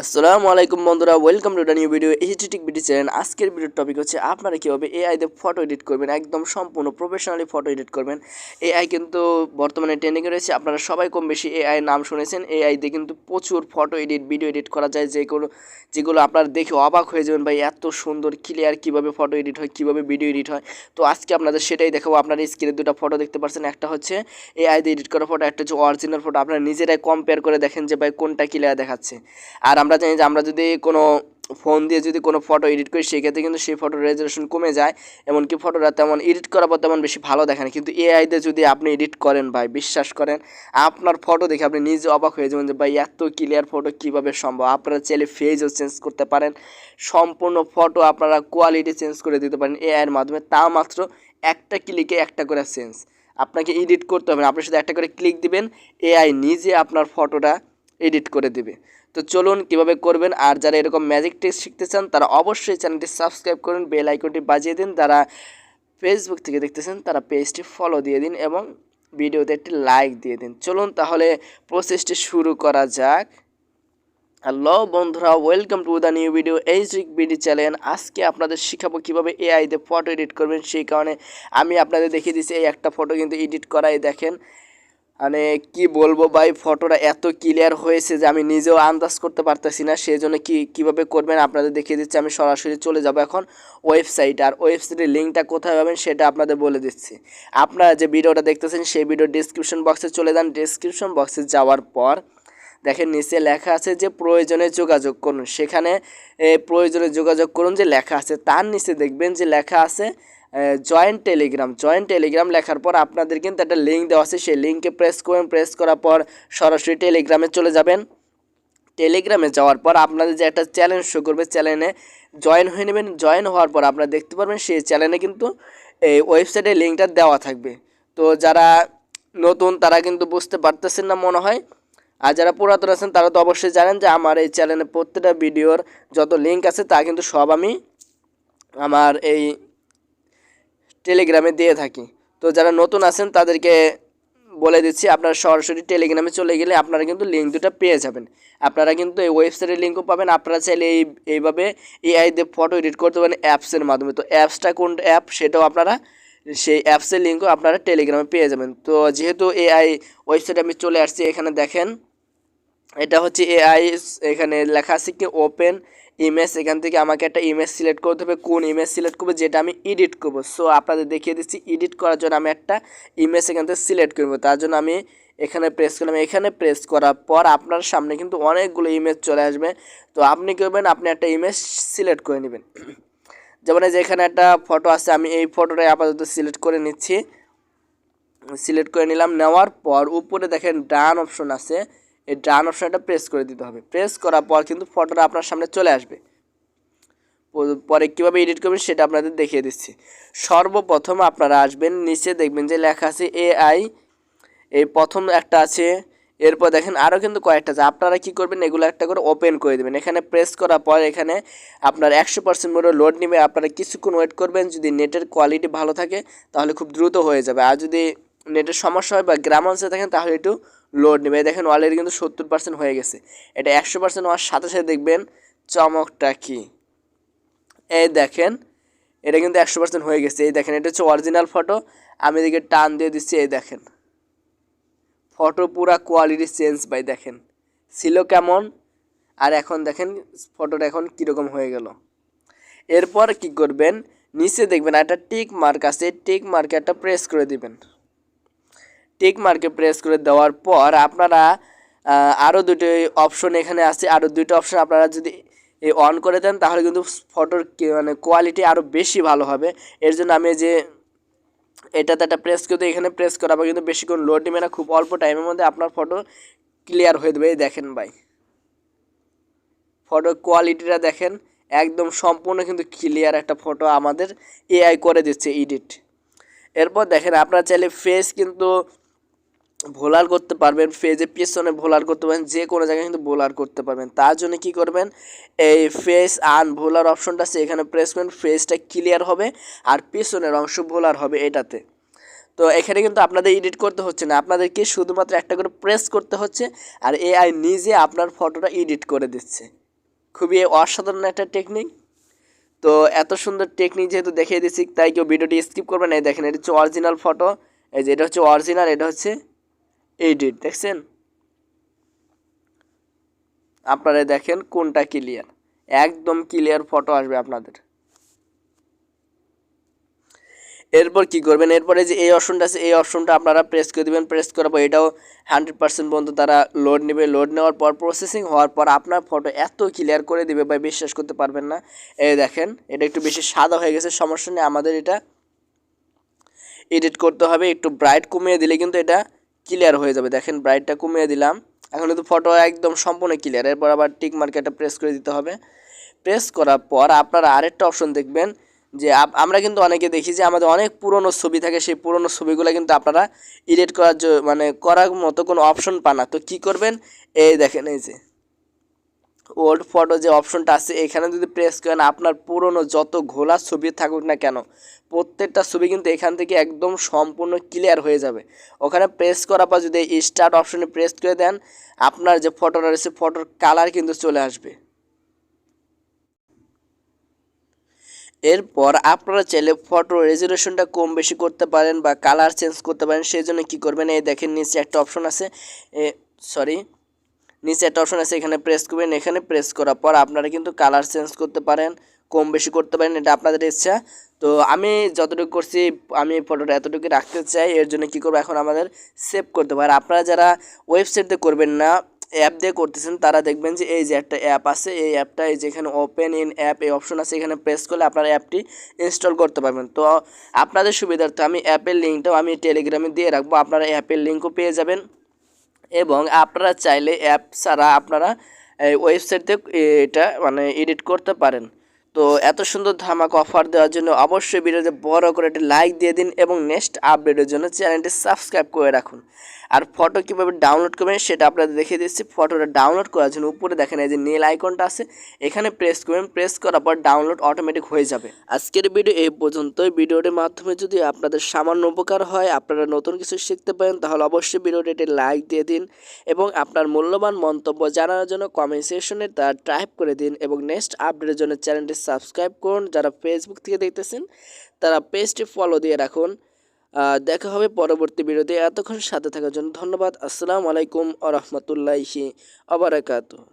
আসসালামু আলাইকুম বন্ধুরা, welcome to the new video এইচটিক বিডি চ্যানেল। আজকের ভিডিওর টপিক হচ্ছে আপনারা কীভাবে এআই দিয়ে ফটো এডিট করবেন, একদম সম্পূর্ণ প্রফেশনালি ফটো এডিট করবেন। এআই কিন্তু বর্তমানে ট্রেন্ডিংয়ে রয়েছে, আপনারা সবাই কম বেশি এআই নাম শুনেছেন। এআই দিয়ে কিন্তু প্রচুর ফটো এডিট, ভিডিও এডিট করা যায়, যেগুলো আপনারা দেখে অবাক হয়ে যাবেন, ভাই এত সুন্দর ক্লিয়ার কীভাবে ফটো এডিট হয়, কীভাবে ভিডিও এডিট হয়। তো আজকে আপনাদের সেটাই দেখাবো। আপনারা স্ক্রিনে দুটো ফটো দেখতে পাচ্ছেন, একটা হচ্ছে এআই দিয়ে এডিট করা ফটো, একটা হচ্ছে অরিজিনাল ফটো। আপনারা নিজেরাই কম্পেয়ার করে দেখেন যে ভাই কোনটা ক্লিয়ার দেখাচ্ছে। আর আমরা জানি যে আমরা যদি কোনো ফোন দিয়ে যদি কোনো ফটো এডিট করি, সেক্ষেত্রে কিন্তু সেই ফটোর রেজলিউশন কমে যায়, এমনকি ফটোটা তেমন এডিট করার পর তেমন বেশি ভালো দেখে না। কিন্তু এআই দিয়ে যদি আপনি এডিট করেন ভাই, বিশ্বাস করেন আপনার ফটো দেখে আপনি নিজে অবাক হয়ে যাবেন যে ভাই এত ক্লিয়ার ফটো কীভাবে সম্ভব। আপনারা চাইলে ফেজও চেঞ্জ করতে পারেন, সম্পূর্ণ ফটো আপনারা কোয়ালিটি চেঞ্জ করে দিতে পারেন এআইয়ের মাধ্যমে, তা মাত্র একটা ক্লিকে একটা করে চেঞ্জ। আপনাকে এডিট করতে হবে না, আপনি শুধু একটা করে ক্লিক দিবেন, এআই নিজে আপনার ফটোটা এডিট করে দেবে। তো চলুন কীভাবে করবেন। আর যারা এরকম ম্যাজিক ট্রিক্স শিখতে চান তারা অবশ্যই চ্যানেলটি সাবস্ক্রাইব করুন, বেল আইকনটি বাজিয়ে দিন। যারা ফেসবুক থেকে দেখতেছেন তারা পেজটি ফলো দিয়ে দিন এবং ভিডিওতে একটি লাইক দিয়ে দিন। চলুন তাহলে প্রসেসটি শুরু করা যাক। হ্যালো বন্ধুরা, welcome to the new video এইচটিক বিডি চ্যানেল। আজকে আপনাদের শেখাবো কীভাবে এআই দিয়ে ফটো এডিট করবেন। সেই কারণে আমি আপনাদের দেখিয়ে দিচ্ছি এই একটা ফটো কিন্তু এডিট করাই দেখেন, মানে কি বলবো ভাই, ফটোটা এত ক্লিয়ার হয়েছে যে আমি নিজেও আন্দাজ করতে পারতেছি না। সেই জন্য কীভাবে করবেন আপনাদের দেখিয়ে দিচ্ছি। আমি সরাসরি চলে যাব এখন ওয়েবসাইটে, আর ওয়েবসাইটের লিঙ্কটা কোথায় পাবেন সেটা আপনাদের বলে দিচ্ছি। আপনারা যে ভিডিওটা দেখতেছেন সেই ভিডিও ডিসক্রিপশন বক্সে চলে যান। ডিসক্রিপশন বক্সে যাওয়ার পর দেখেন নিচে লেখা আছে যে প্রয়োজনে যোগাযোগ করুন। সেখানে প্রয়োজনে যোগাযোগ করুন যে লেখা আছে, তার নিচে দেখবেন যে লেখা আছে জয়েন্ট টেলিগ্রাম লেখার পর আপনাদের কিন্তু একটা লিঙ্ক দেওয়া আছে, সেই লিঙ্কে প্রেস করবেন। প্রেস করার পর সরাসরি টেলিগ্রামে চলে যাবেন। টেলিগ্রামে যাওয়ার পর আপনাদের যে একটা চ্যানেল শো করবে, চ্যানেলে জয়েন হয়ে নেবেন। জয়েন হওয়ার পর আপনারা দেখতে পারবেন সেই চ্যানেলে কিন্তু এই ওয়েবসাইটের লিঙ্কটা দেওয়া থাকবে। তো যারা নতুন তারা কিন্তু বুঝতে পারতেছেন না মনে হয়, আর যারা পুরাতন আছেন তারা তো অবশ্যই জানেন যে আমার এই চ্যানেলে প্রত্যেকটা ভিডিওর যত লিঙ্ক আছে তা কিন্তু সব আমি আমার এই টেলিগ্রামে দিয়ে থাকি। তো যারা নতুন আছেন তাদেরকে বলে দিচ্ছি, আপনারা সরাসরি টেলিগ্রামে চলে গেলে আপনারা কিন্তু লিঙ্ক দুটো পেয়ে যাবেন। আপনারা কিন্তু এই ওয়েবসাইটের লিঙ্কও পাবেন। আপনারা চাইলে এইভাবে এআই দিয়ে ফটো এডিট করতে পারেন অ্যাপসের মাধ্যমে। তো অ্যাপসটা কোন অ্যাপ সেটাও আপনারা সেই অ্যাপসের লিঙ্কও আপনারা টেলিগ্রামে পেয়ে যাবেন। তো যেহেতু এআই ওয়েবসাইটে আমি চলে আসছি, এখানে দেখেন এটা হচ্ছে এআই। এখানে লেখা আছে কি ওপেন ইমেজ। এখান থেকে আমাকে একটা ইমেজ সিলেক্ট করতে হবে, কোন ইমেজ সিলেক্ট করবো যেটা আমি এডিট করবো। সো আপনাদের দেখিয়ে দিচ্ছি, এডিট করার জন্য আমি একটা ইমেজ এখান থেকে সিলেক্ট করবো। তার জন্য আমি এখানে প্রেস করলাম। এখানে প্রেস করার পর আপনার সামনে কিন্তু অনেকগুলো ইমেজ চলে আসবে। তো আপনি করবেন, আপনি একটা ইমেজ সিলেক্ট করে নেবেন। যেমন যে এখানে একটা ফটো আছে, আমি এই ফটোটাই আপাতত সিলেক্ট করে নিচ্ছি। সিলেক্ট করে নিলাম। নেওয়ার পর উপরে দেখেন ডান অপশন আছে, এই ডান অপশনটা প্রেস করে দিতে হবে। প্রেস করার পর কিন্তু ফটোটা আপনার সামনে চলে আসবে। পরে কীভাবে এডিট করবেন সেটা আপনাদের দেখিয়ে দিচ্ছি। সর্বপ্রথম আপনারা আসবেন, নিচে দেখবেন যে লেখা আছে এআই, এই প্রথম একটা আছে। এরপর দেখেন আরও কিন্তু কয়েকটা আছে। আপনারা কী করবেন, এগুলো একটা করে ওপেন করে দেবেন। এখানে প্রেস করার পর এখানে আপনার 100% মোডে লোড নেবে। আপনারা কিছুক্ষণ ওয়েট করবেন। যদি নেটের কোয়ালিটি ভালো থাকে তাহলে খুব দ্রুত হয়ে যাবে, আর যদি নেটের সমস্যা হয় বা গ্রাম অঞ্চলে থাকেন তাহলে একটু লোড নেবে। দেখেন অলরেডি কিন্তু 70% হয়ে গেছে। এটা 100% হওয়ার সাথে সাথে দেখবেন চমকটা কি, এই দেখেন এটা কিন্তু 100% হয়ে গেছে। এই দেখেন এটা হচ্ছে অরিজিনাল ফটো। আমি এদিকে টান দিয়ে দিচ্ছি, এই দেখেন ফটো পুরা কোয়ালিটি চেঞ্জ ভাই। দেখেন ছিল কেমন আর এখন দেখেন ফটোটা এখন কীরকম হয়ে গেল। এরপর কি করবেন, নিচে দেখবেন একটা টিক মার্ক আছে, টিক মার্কে একটা প্রেস করে দিবেন। টিক মার্কে প্রেস করে দেওয়ার পর আপনারা আরও দুটো অপশন এখানে আছে, আরও দুটো অপশন আপনারা যদি অন করে দেন তাহলে কিন্তু ফটোর মানে কোয়ালিটি আরও বেশি ভালো হবে। এর জন্য আমি যে এটাতে একটা প্রেস করে দিই, এখানে প্রেস করাবো কিন্তু বেশিক্ষণ লোড নেবে না, খুব অল্প টাইমের মধ্যে আপনার ফটো ক্লিয়ার হয়ে দেবে। এই দেখেন ভাই ফটোর কোয়ালিটিটা দেখেন, একদম সম্পূর্ণ কিন্তু ক্লিয়ার একটা ফটো আমাদের এআই করে দিচ্ছে এডিট। এরপর দেখেন আপনারা চাইলে ফেস কিন্তু ভোলার করতে পারবেন, ফেজের পিছনে ভোলার করতে পারবেন, যে কোনো জায়গায় কিন্তু ভোলার করতে পারবেন। তার জন্য কি করবেন, এই ফেস ভোলার অপশনটা আছে, এখানে প্রেস করবেন। ফেসটা ক্লিয়ার হবে আর পিছনের অংশ ভোলার হবে এটাতে। তো এখানে কিন্তু আপনাদের এডিট করতে হচ্ছে না, আপনাদেরকে শুধুমাত্র একটা করে প্রেস করতে হচ্ছে আর এআই নিজে আপনার ফটোটা এডিট করে দিচ্ছে। খুবই অসাধারণ একটা টেকনিক। তো এত সুন্দর টেকনিক যেহেতু দেখিয়ে দিচ্ছি, তাই কেউ ভিডিওটি স্কিপ করবে না। দেখেন এটা হচ্ছে অরিজিনাল ফটো, এই যে এটা হচ্ছে অরিজিনাল, এটা হচ্ছে এডিট। দেখছেন আপনারা, দেখেন কোনটা ক্লিয়ার, একদম ক্লিয়ার ফটো আসবে আপনাদের। এরপর কি করবেন, এরপরে যে এই অপশনটা আছে এই অপশনটা আপনারা প্রেস করে দেবেন। প্রেস করার পর এটাও 100% পর্যন্ত তারা লোড নেবে। লোড নেওয়ার পর প্রসেসিং হওয়ার পর আপনার ফটো এত ক্লিয়ার করে দিবে ভাই, বিশ্বাস করতে পারবেন না। এই দেখেন এটা একটু বেশি সাদা হয়ে গেছে, সমস্যা নেই, আমাদের এটা এডিট করতে হবে। একটু ব্রাইট কমিয়ে দিলে কিন্তু এটা ক্লিয়ার হয়ে যাবে। দেখেন ব্রাইটটা কমিয়ে দিলাম, এখন কিন্তু ফটো একদম সম্পূর্ণ ক্লিয়ার। এরপর আবার টিক মার্কেটটা প্রেস করে দিতে হবে। প্রেস করার পর আপনারা আরেকটা অপশন দেখবেন যে আমরা কিন্তু অনেকে দেখি যে আমাদের অনেক পুরনো ছবি থাকে, সেই পুরনো ছবিগুলো কিন্তু আপনারা এডিট করার মানে করার মতো কোনো অপশন পান না। তো কী করবেন, এই দেখেন এই যে ওল্ড ফটো যে অপশনটা আছে এখানে যদি প্রেস করেন, আপনার পুরনো যত ঘোলা ছবি থাকুক না কেন প্রত্যেকটা ছবি কিন্তু এখান থেকে একদম সম্পূর্ণ ক্লিয়ার হয়ে যাবে। ওখানে প্রেস করার পর যদি স্টার্ট অপশনে প্রেস করে দেন, আপনার যে ফটোটা রয়েছে ফটোর কালার কিন্তু চলে আসবে। এরপর আপনারা চাইলে ফটো রেজুলেশনটা কম বেশি করতে পারেন বা কালার চেঞ্জ করতে পারেন। সেই জন্য কী করবেন, এই দেখেন নিচে একটা অপশন আছে, নিচে একটা অপশন আছে, এখানে প্রেস করবেন। এখানে প্রেস করার পর আপনারা কিন্তু কালার চেঞ্জ করতে পারেন, কম বেশি করতে পারেন, এটা আপনাদের ইচ্ছা। তো আমি যতটুকু করছি, আমি ফটোটা এতটুকু রাখতে চাই, এর জন্য কী করবো, এখন আমাদের সেভ করতে পারেন। আপনারা যারা ওয়েবসাইট দিয়ে করবেন না, অ্যাপ দিয়ে করতেছেন, তারা দেখবেন যে এই যে একটা অ্যাপ আছে, এই অ্যাপটা এই যেখানে ওপেন ইন অ্যাপ এই অপশন আছে, এখানে প্রেস করলে আপনারা অ্যাপটি ইনস্টল করতে পারবেন। তো আপনাদের সুবিধার্থে আমি অ্যাপের লিঙ্কটাও আমি টেলিগ্রামে দিয়ে রাখবো, আপনারা অ্যাপের লিঙ্কও পেয়ে যাবেন। এবং আপনারা চাইলে অ্যাপ ছাড়া আপনারা ওয়েবসাইট দিয়ে এটা মানে এডিট করতে পারেন। তো এত সুন্দর ধামাকা অফার দেওয়ার জন্য অবশ্যই ভিডিওতে বড় করে একটি লাইক দিয়ে দিন এবং নেক্সট আপডেটের জন্য চ্যানেলটি সাবস্ক্রাইব করে রাখুন। আর ফটো কীভাবে ডাউনলোড করবেন সেটা আপনাদের দেখিয়ে দিচ্ছি। ফটোটা ডাউনলোড করার জন্য উপরে দেখেন এই যে নীল আইকনটা আছে, এখানে প্রেস করবেন। প্রেস করার পর ডাউনলোড অটোমেটিক হয়ে যাবে। আজকের ভিডিও এই পর্যন্তই। ভিডিওটির মাধ্যমে যদি আপনাদের সামান্য উপকার হয়, আপনারা নতুন কিছু শিখতে পারেন, তাহলে অবশ্যই ভিডিওটি একটি লাইক দিয়ে দিন এবং আপনার মূল্যবান মন্তব্য জানানোর জন্য কমেন্ট সেকশনে তা টাইপ করে দিন এবং নেক্সট আপডেটের জন্য চ্যানেলটি সাবস্ক্রাইব করুন। যারা ফেসবুক থেকে দেখতেছেন তারা পেজটি ফলো দিয়ে রাখুন। দেখা হবে পরবর্তী ভিডিওতে। এতক্ষণ সাথে থাকার জন্য ধন্যবাদ। আসসালামু আলাইকুম ওয়া রাহমাতুল্লাহি ওয়া বারাকাতুহু।